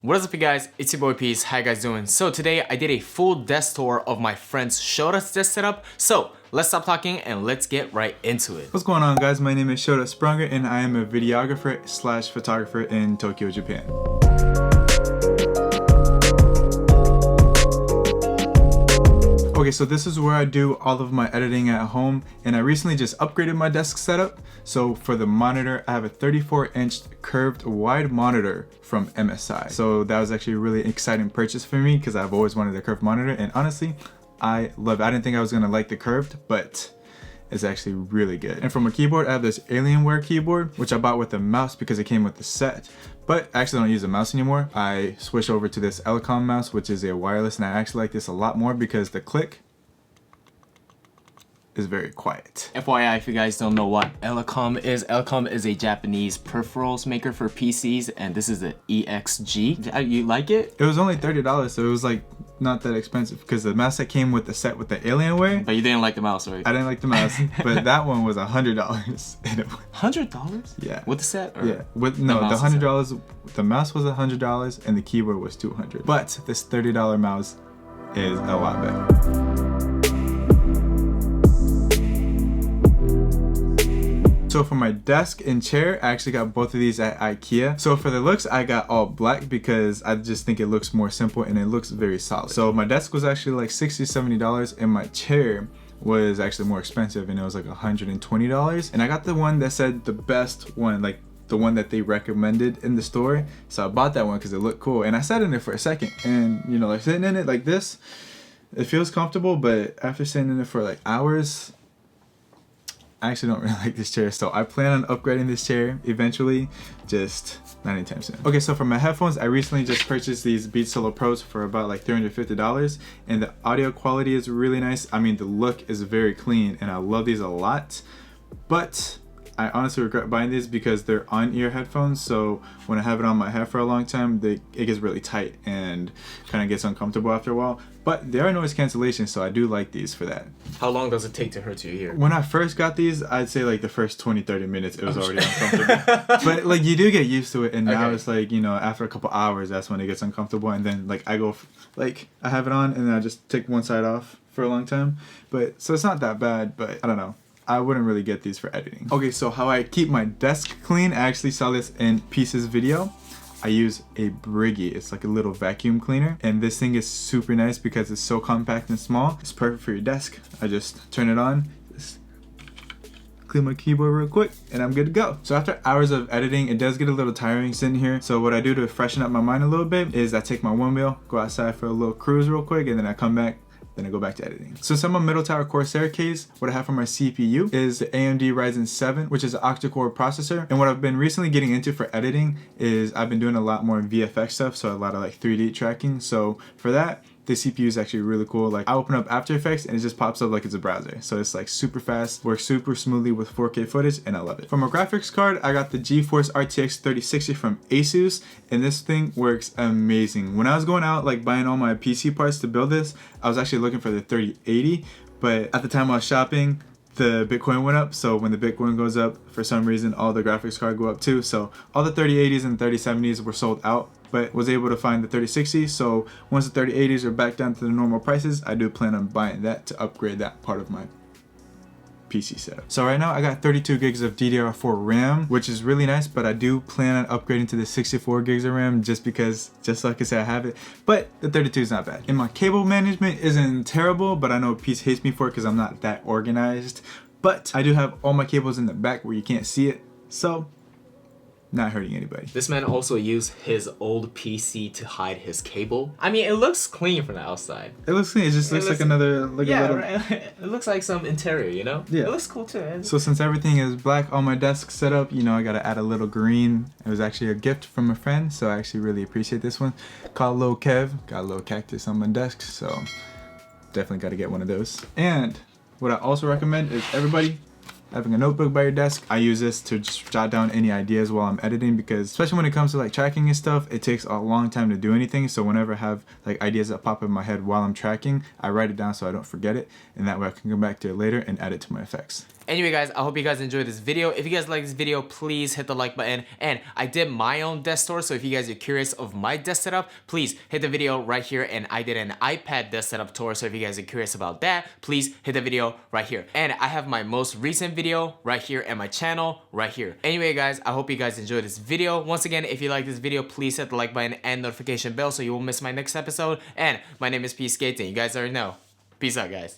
What is up, you guys? It's your boy Peace. How you guys doing? So today I did a full desk tour of my friend's Shota's desk setup. So let's stop talking and let's get right into it. What's going on, guys? My name is Shota Spranger and I am a videographer slash photographer in Tokyo, Japan. Okay, so this is where I do all of my editing at home, and I recently just upgraded my desk setup. So for the monitor, I have a 34-inch curved wide monitor from MSI. So that was actually a really exciting purchase for me because I've always wanted a curved monitor, and honestly, I love it. I didn't think I was gonna like the curved, but it's actually really good. And from a keyboard, I have this Alienware keyboard, which I bought with a mouse because it came with the set. But I actually don't use a mouse anymore. I switched over to this Elecom mouse, which is a wireless, and I actually like this a lot more because the click is very quiet. FYI, if you guys don't know what Elecom is a Japanese peripherals maker for PCs, and this is the EXG. You like it? It was only $30, so it was like not that expensive because the mouse that came with the set with the Alienware. But you didn't like the mouse, right? I didn't like the mouse, but that one was $100. $100? Yeah. With the set? Or yeah. With the $100, the mouse was $100 and the keyboard was $200. But this $30 mouse is a lot better. So for my desk and chair, I actually got both of these at IKEA. So for the looks, I got all black because I just think it looks more simple and it looks very solid. So my desk was actually like $60, $70, and my chair was actually more expensive, and it was like $120. And I got the one that said the best one, like the one that they recommended in the store. So I bought that one because it looked cool. And I sat in it for a second, and you know, like sitting in it like this, it feels comfortable, but after sitting in it for like hours, I actually don't really like this chair, so I plan on upgrading this chair eventually, just not anytime soon. Okay, so for my headphones, I recently just purchased these Beats Solo Pros for about like $350, and the audio quality is really nice. I mean, the look is very clean, and I love these a lot, but I honestly regret buying these because they're on-ear headphones, so when I have it on my head for a long time, it gets really tight and kind of gets uncomfortable after a while. But they are noise cancellation, so I do like these for that. How long does it take to hurt your ear? When I first got these, I'd say like the first 20-30 minutes, it was already uncomfortable. But like you do get used to it, and now it's like, you know, after a couple hours, that's when it gets uncomfortable, and then like I have it on, and then I just take one side off for a long time. But so it's not that bad, but I don't know. I wouldn't really get these for editing. Okay, so how I keep my desk clean, I actually saw this in Peace's video. I use a Briggy. It's like a little vacuum cleaner, and this thing is super nice because it's so compact and small. It's perfect for your desk. I just turn it on, just clean my keyboard real quick, and I'm good to go. So after hours of editing, it does get a little tiring sitting here. So what I do to freshen up my mind a little bit is I take my one wheel, go outside for a little cruise real quick, and then I come back. Then I go back to editing. So some of Middle Tower Corsair case, what I have for my CPU is the AMD Ryzen 7, which is an octa-core processor. And what I've been recently getting into for editing is I've been doing a lot more VFX stuff, so a lot of like 3D tracking. So for that, the CPU is actually really cool. Like I open up After Effects and it just pops up like it's a browser. So it's like super fast, works super smoothly with 4K footage, and I love it. For my graphics card, I got the GeForce RTX 3060 from Asus, and this thing works amazing. When I was going out like buying all my PC parts to build this, I was actually looking for the 3080, but at the time I was shopping, the Bitcoin went up. So when the Bitcoin goes up, for some reason, all the graphics card go up too. So all the 3080s and 3070s were sold out, but was able to find the 3060. So once the 3080s are back down to the normal prices, I do plan on buying that to upgrade that part of my PC setup. So right now I got 32 gigs of DDR4 RAM, which is really nice, but I do plan on upgrading to the 64 gigs of RAM just because, just like I said, I have it, but the 32 is not bad. And my cable management isn't terrible, but I know Peace hates me for it because I'm not that organized, but I do have all my cables in the back where you can't see it, so not hurting anybody. This man also used his old PC to hide his cable. I mean, it looks clean from the outside. It looks clean. It just looks like another, like a little... Right. It looks like some interior, you know? Yeah. It looks cool too. So since everything is black on my desk setup, you know, I gotta add a little green. It was actually a gift from a friend, so I actually really appreciate this one. Called Lil Kev. Got a little cactus on my desk, so definitely gotta get one of those. And what I also recommend is everybody having a notebook by your desk. I use this to just jot down any ideas while I'm editing, because especially when it comes to like tracking and stuff, it takes a long time to do anything. So whenever I have like ideas that pop in my head while I'm tracking, I write it down so I don't forget it, and that way I can come back to it later and add it to my effects. Anyway guys, I hope you guys enjoyed this video. If you guys like this video, please hit the like button. And I did my own desk tour, so if you guys are curious of my desk setup, please hit the video right here. And I did an iPad desk setup tour, so if you guys are curious about that, please hit the video right here. And I have my most recent video right here and my channel right here. Anyway guys, I hope you guys enjoyed this video. Once again, if you like this video, please hit the like button and notification bell so you won't miss my next episode. And my name is P Skates, and you guys already know. Peace out guys.